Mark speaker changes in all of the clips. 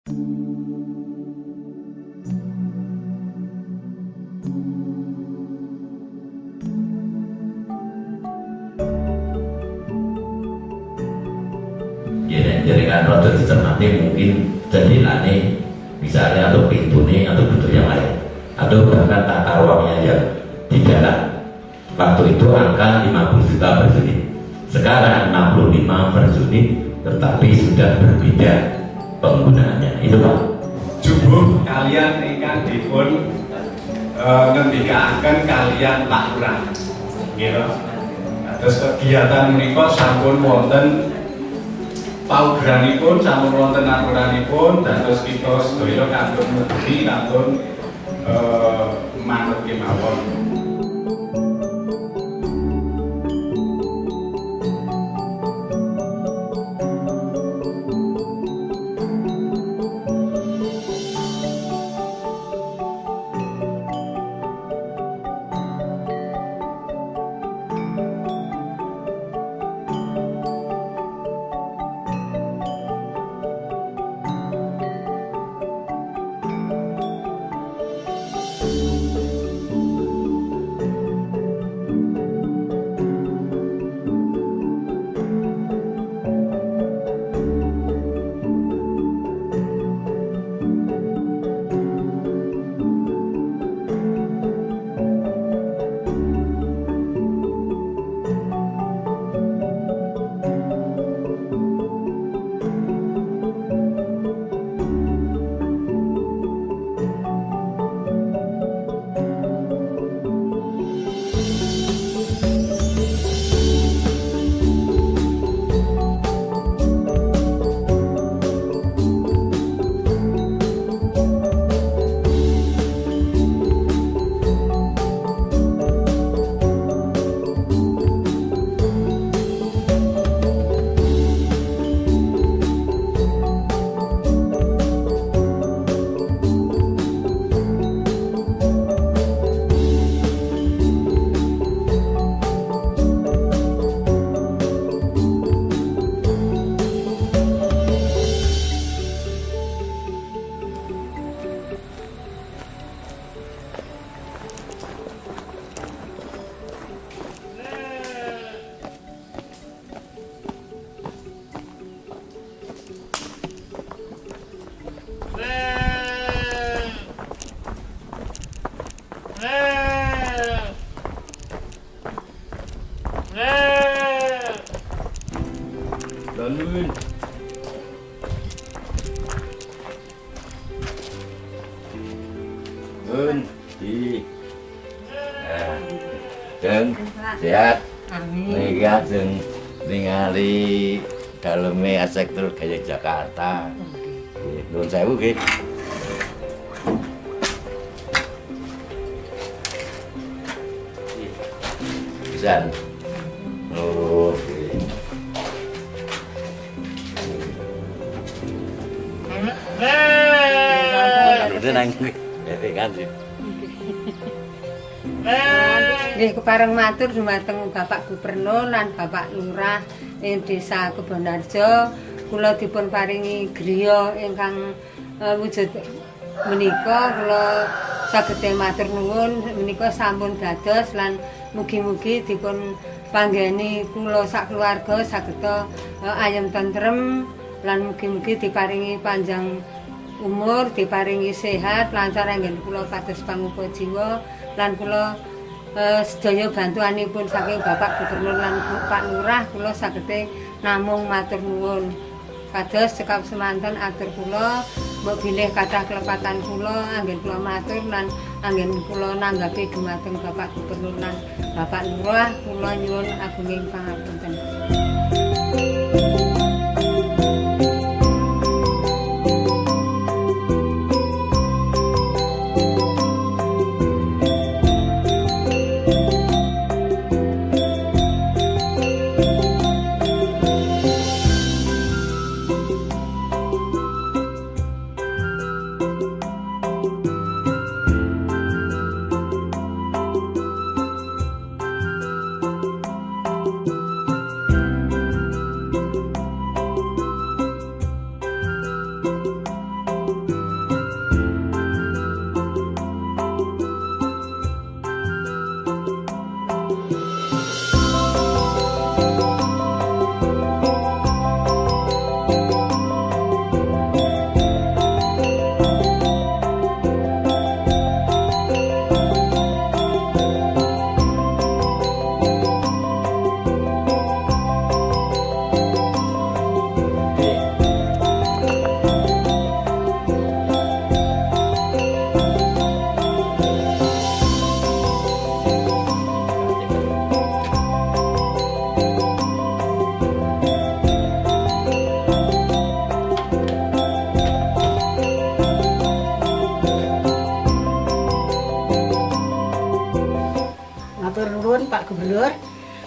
Speaker 1: Jaringan roda dicermati mungkin jendelane misalnya atau pintunya atau bentuk yang lain atau bahkan tata ruangnya yang di dalam. Waktu itu angka 50 juta per unit, sekarang 65 per unit, tetapi sudah berbeda penggunaannya. Itu Pak.
Speaker 2: Jubuh kalian ingkang dipun ngendikaken kalian Pak Lurah. Nggih. Terus kegiatan menika sampun wonten paugeranipun, sampun wonten aturanipun, dados kita sedaya kantun mugi kantun manut kemawon.
Speaker 3: Laluin. Nun, di. Deng, sehat. Niki ajeng ningali daleme arsitektur gaya Jakarta. Nuwun sewu nggih. Pisan. Oh, nang kan.
Speaker 4: Nggih kepareng matur dumateng Bapak Gubernur lan Bapak Lurah ing Desa Kebonarjo, kula dipun paringi griya ingkang wujud menika kula saged matur nuwun menika sampun dados lan mugi-mugi dipun panggeni kula sak keluarga saged ayem tentrem lan mugi-mugi diparingi panjang umur, diparingi sehat, lancar anggen kula kados pangupa jiwa lan kula sedaya bantuanipun saking Bapak Gubernur lan Pak Lurah kula saged namung matur nuwun. Kados cekap semanten atur kula mbok bilih kathah kelepatan kula anggen kula matur lan anggen kula nanggapi dumateng Bapak Gubernur lan Bapak Lurah kula nyuwun agunging pangapunten.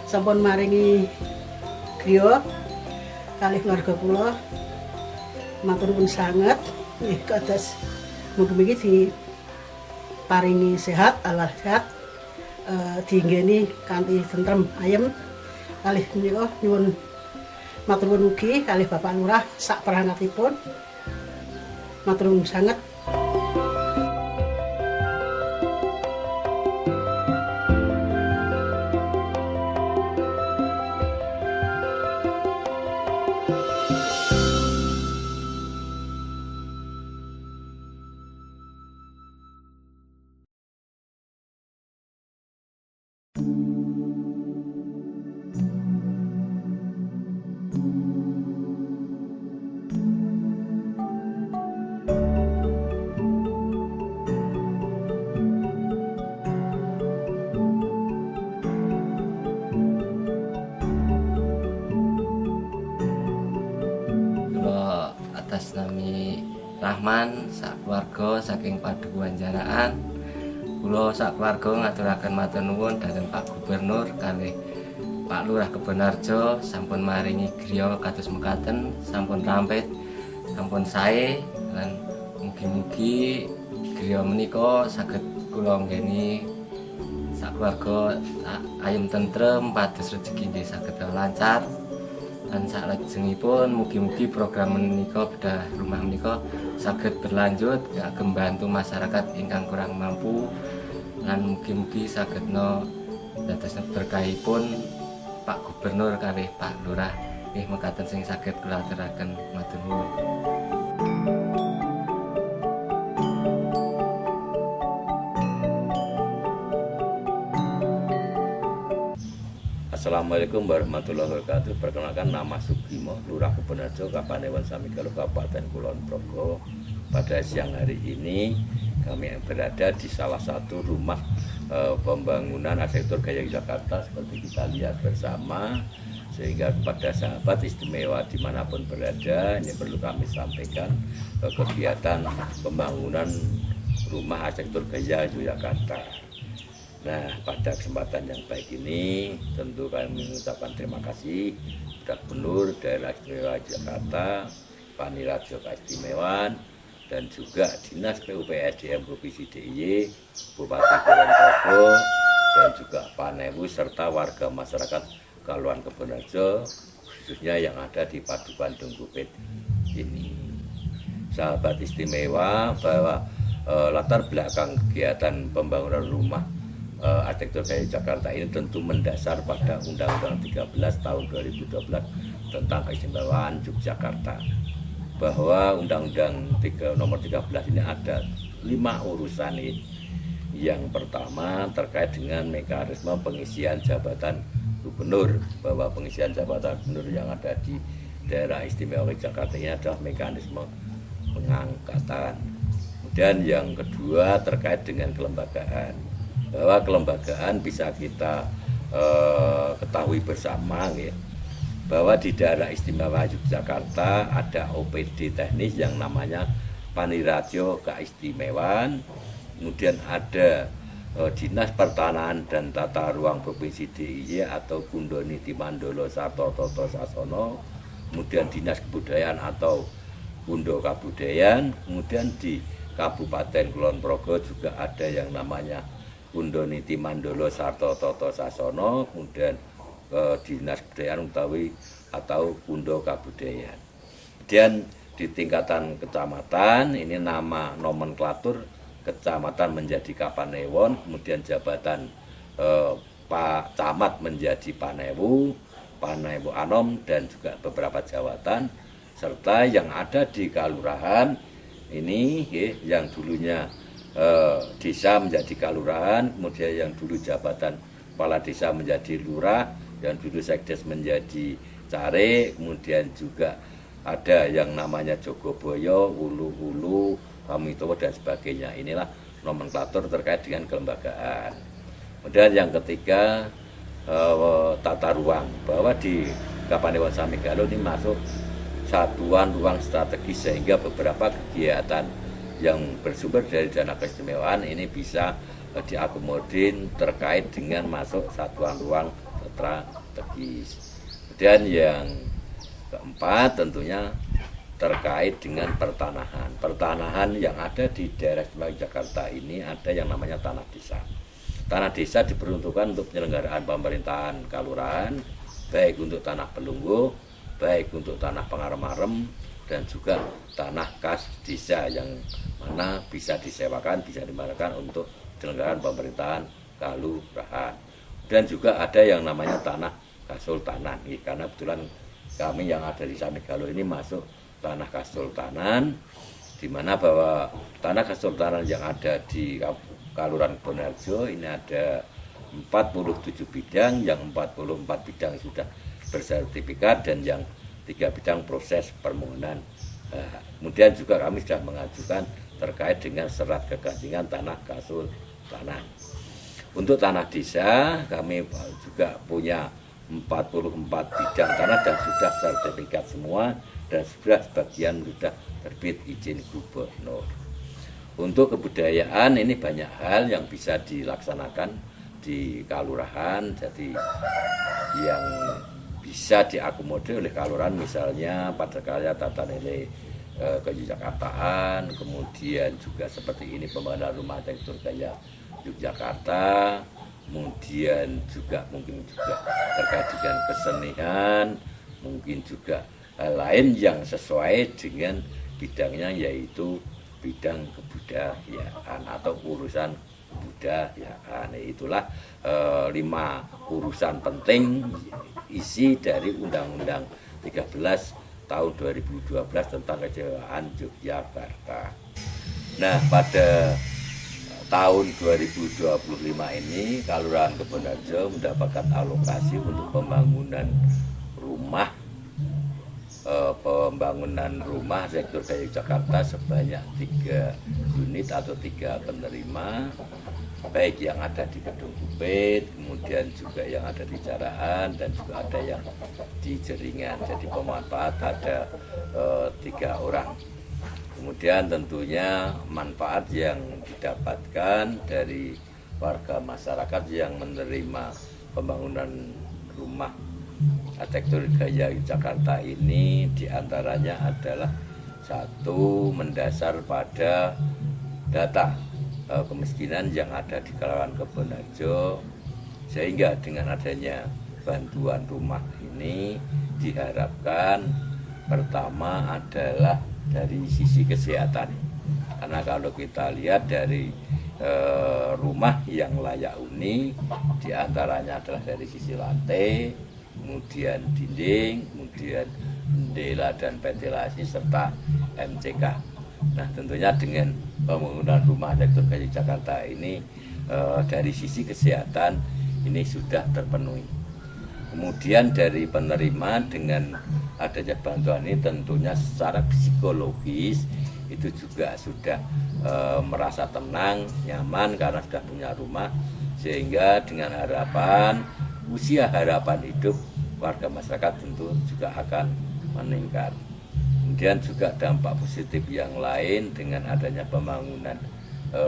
Speaker 5: sampun maringi griya kalih keluarga kula. Matur nuwun sanget nggih kados mugi-mugi diparingi sehat walafiat, dienggeni kanthi tentrem ayem. Kalih menika nyuwun matur nuwun ugi kalih Bapak Lurah sak perangkatipun. Matur nuwun sanget.
Speaker 6: Kula atas nami Rahman sak keluarga saking Padukuhan Jaraan, kula sak keluarga ngaturaken matur nuwun dhateng Pak Gubernur kalih Pak Lurah Kebonarjo sampun maringi griya kados mekaten, sampun rampet, sampun sae lan mugi-mugi griya menika saged kula nggeni sak keluarga ayem tentrem, pados rejeki nggih saged lancar. Dan salajengipun mugi-mugi program menika bedah rumah menika saged berlanjut kagem bantu masyarakat ingkang kurang mampu lan mugi-mugi sagedna dados berkahipun Pak Gubernur kalih Pak Lurah nggih mekaten sing saged kula aturaken matur nuwun.
Speaker 3: Assalamualaikum warahmatullahi wabarakatuh. Perkenalkan, nama Sugimo, Lurah Kebonarjo, Kapanewon Samigalo, Kabupaten Kulon Progo. Pada siang hari ini kami berada di salah satu rumah pembangunan arsitektur gaya Jakarta seperti kita lihat bersama, sehingga kepada sahabat istimewa dimanapun berada ini perlu kami sampaikan kegiatan pembangunan rumah arsitektur gaya Yogyakarta. Nah, pada kesempatan yang baik ini tentu kami mengucapkan terima kasih kepada Gubernur Daerah Istimewa Jakarta, Panirajo Keistimewaan, dan juga Dinas PUPSDM Provinsi DIY, Bupati Kulon Progo, dan juga Panewu serta warga masyarakat Kaluan Kebonarjo, khususnya yang ada di Padukuhan Dunggupit ini. Sahabat istimewa, bahwa latar belakang kegiatan pembangunan rumah arsitektur gaya Jakarta ini tentu mendasar pada Undang-Undang 13 tahun 2012 tentang keistimewaan Yogyakarta, bahwa Undang-Undang nomor 13 ini ada 5 urusan ini. Yang pertama terkait dengan mekanisme pengisian jabatan gubernur, bahwa pengisian jabatan gubernur yang ada di daerah istimewa Yogyakarta ini adalah mekanisme pengangkatan. Kemudian yang kedua terkait dengan kelembagaan, bahwa kelembagaan bisa kita ketahui bersama ya, bahwa di daerah istimewa Yogyakarta ada OPD teknis yang namanya Panirajo Keistimewaan, kemudian ada Dinas Pertanahan dan Tata Ruang Provinsi DIY atau Kundoniti Mandolo Sarto Toto Sasono, kemudian Dinas Kebudayaan atau Kundo Kabudayaan, kemudian di Kabupaten Kulon Progo juga ada yang namanya Kundoniti Mandolo Sarto Toto Sasono, kemudian Dinas Kebudayaan utawi atau Kundo Kabudayaan. Kemudian di tingkatan kecamatan ini nama nomenklatur kecamatan menjadi Kapanewon, kemudian jabatan Pak Camat menjadi Panewu, Panewu Anom, dan juga beberapa jabatan, serta yang ada di kelurahan ini yang dulunya desa menjadi kelurahan, kemudian yang dulu jabatan kepala desa menjadi lurah, yang dulu sekdes menjadi care, kemudian juga ada yang namanya Jogoboyo, Ulu-Ulu, Kamitowo, dan sebagainya. Inilah nomenklatur terkait dengan kelembagaan. Kemudian yang ketiga tata ruang, bahwa di Kapanewon Samigalo ini masuk satuan ruang strategis, sehingga beberapa kegiatan yang bersumber dari dana keistimewaan ini bisa diakomodir terkait dengan masuk satuan ruang strategis. Kemudian yang keempat tentunya terkait dengan pertanahan. Pertanahan yang ada di daerah istimewa Jakarta ini ada yang namanya tanah desa. Tanah desa diperuntukkan untuk penyelenggaraan pemerintahan kalurahan, baik untuk tanah pelunggu, baik untuk tanah pengarem-arem, dan juga tanah kas desa yang mana bisa disewakan, bisa dimanfaatkan untuk penyelenggaraan pemerintahan kalurahan. Dan juga ada yang namanya tanah kasultanan, karena kebetulan kami yang ada di Samigalo ini masuk tanah kasultanan, di mana bahwa tanah kasultanan yang ada di Kelurahan Kebonharjo ini ada 47 bidang, yang 44 bidang sudah bersertifikat dan yang 3 bidang proses permohonan. Kemudian juga kami sudah mengajukan terkait dengan serat keganjian tanah kasultanan. Untuk tanah desa kami juga punya 44 bidang tanah dan sudah sertifikat semua, dan sudah sebagian sudah terbit izin gubernur. Untuk kebudayaan ini banyak hal yang bisa dilaksanakan di kalurahan, jadi yang bisa diakomodir oleh kalurahan misalnya pada karya tata nilai kejakartaan, kemudian juga seperti ini pembangunan rumah arsitektur gaya Yogyakarta, kemudian juga mungkin juga terkait dengan kesenian, mungkin juga hal lain yang sesuai dengan bidangnya, yaitu bidang kebudayaan atau urusan kebudayaan. Itulah 5 urusan penting isi dari Undang-Undang 13 tahun 2012 tentang kejayaan Yogyakarta. Nah, pada tahun 2025 ini Kelurahan Kebonharjo mendapatkan alokasi untuk pembangunan rumah sektor gaya Jakarta sebanyak 3 unit atau 3 penerima, baik yang ada di Gedung Bupit, kemudian juga yang ada di Jarahan, dan juga ada yang di Jeringan. Jadi pemanfaat ada 3 orang. Kemudian tentunya manfaat yang didapatkan dari warga masyarakat yang menerima pembangunan rumah arsitektur gaya Jakarta ini diantaranya adalah 1, mendasar pada data kemiskinan yang ada di Kelurahan Kebonharjo, sehingga dengan adanya bantuan rumah ini diharapkan pertama adalah dari sisi kesehatan, karena kalau kita lihat dari rumah yang layak huni diantaranya adalah dari sisi lantai, kemudian dinding, kemudian jendela dan ventilasi serta MCK. Nah, tentunya dengan pembangunan rumah arsitektur gaya Jakarta ini dari sisi kesehatan ini sudah terpenuhi. Kemudian dari penerima dengan adanya bantuan ini tentunya secara psikologis itu juga sudah merasa tenang, nyaman karena sudah punya rumah, sehingga dengan harapan usia harapan hidup warga masyarakat tentu juga akan meningkat. Kemudian juga dampak positif yang lain dengan adanya pembangunan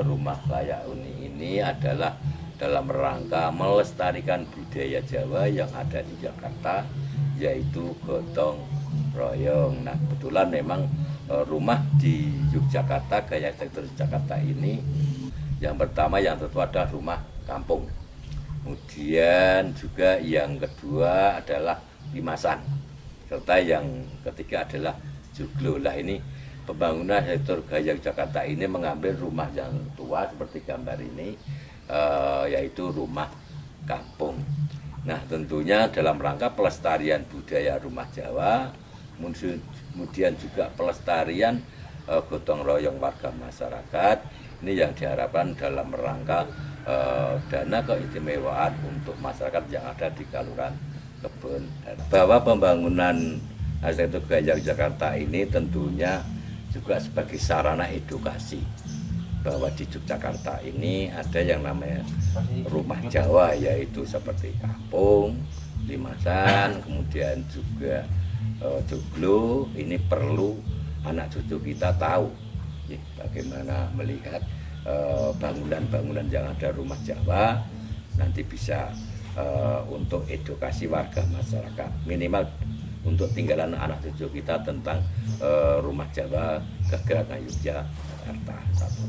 Speaker 3: rumah layak huni ini adalah dalam rangka melestarikan budaya Jawa yang ada di Jakarta, yaitu gotong royong. Nah, kebetulan memang rumah di Yogyakarta, gaya arsitektur Jakarta ini yang pertama yang tentu ada rumah kampung. Kemudian juga yang kedua adalah limasan, serta yang ketiga adalah joglo. Lah, ini pembangunan arsitektur gaya Jakarta ini mengambil rumah yang tua seperti gambar ini, yaitu rumah kampung. Nah, tentunya dalam rangka pelestarian budaya rumah Jawa, kemudian juga pelestarian gotong royong warga masyarakat, ini yang diharapkan dalam rangka dana keistimewaan untuk masyarakat yang ada di Kelurahan Kebonharjo. Bahwa pembangunan arsitektur gaya Jakarta ini tentunya juga sebagai sarana edukasi, bahwa di Yogyakarta ini ada yang namanya rumah Jawa, yaitu seperti kampung, limasan, kemudian juga joglo. Ini perlu anak cucu kita tahu ya, bagaimana melihat bangunan-bangunan yang ada rumah Jawa, nanti bisa untuk edukasi warga masyarakat, minimal untuk tinggalan anak cucu kita tentang rumah Jawa Kegerakan Yogyakarta. Satu.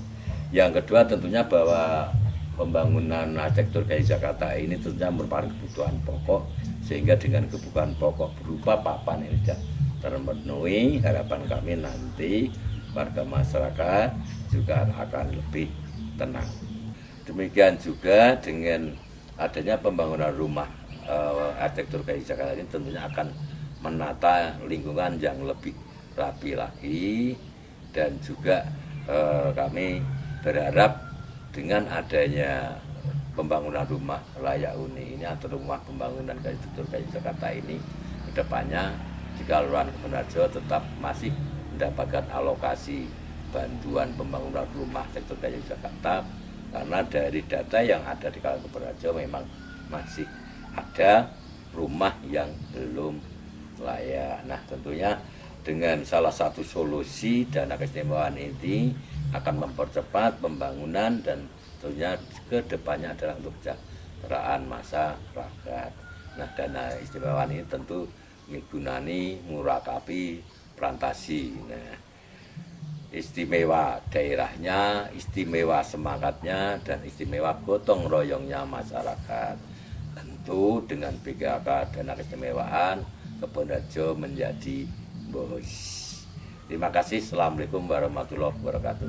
Speaker 3: Yang kedua tentunya bahwa pembangunan arsitektur Dki Jakarta ini tentunya merupakan kebutuhan pokok, sehingga dengan kebutuhan pokok berupa papan ini sudah terpenuhi, harapan kami nanti warga masyarakat juga akan lebih tenang. Demikian juga dengan adanya pembangunan rumah arsitektur Dki Jakarta ini tentunya akan menata lingkungan yang lebih rapi lagi, dan juga kami berharap dengan adanya pembangunan rumah layak huni ini atau rumah pembangunan arsitektur Dki Jakarta ini, kedepannya jika Kelurahan Kebonarjo tetap masih mendapatkan alokasi bantuan pembangunan rumah arsitektur Dki Jakarta, karena dari data yang ada di Kelurahan Kebonarjo memang masih ada rumah yang belum layak. Nah, tentunya dengan salah satu solusi dana keistimewaan ini akan mempercepat pembangunan, dan tentunya ke depannya adalah untuk kesejahteraan masyarakat. Nah, dana istimewaan ini tentu migunani murakapi plantasi. Nah, istimewa daerahnya, istimewa semangatnya, dan istimewa gotong royongnya masyarakat. Tentu dengan PKK dana keistimewaan Kebonarjo menjadi bos. Terima kasih. Assalamualaikum warahmatullahi wabarakatuh.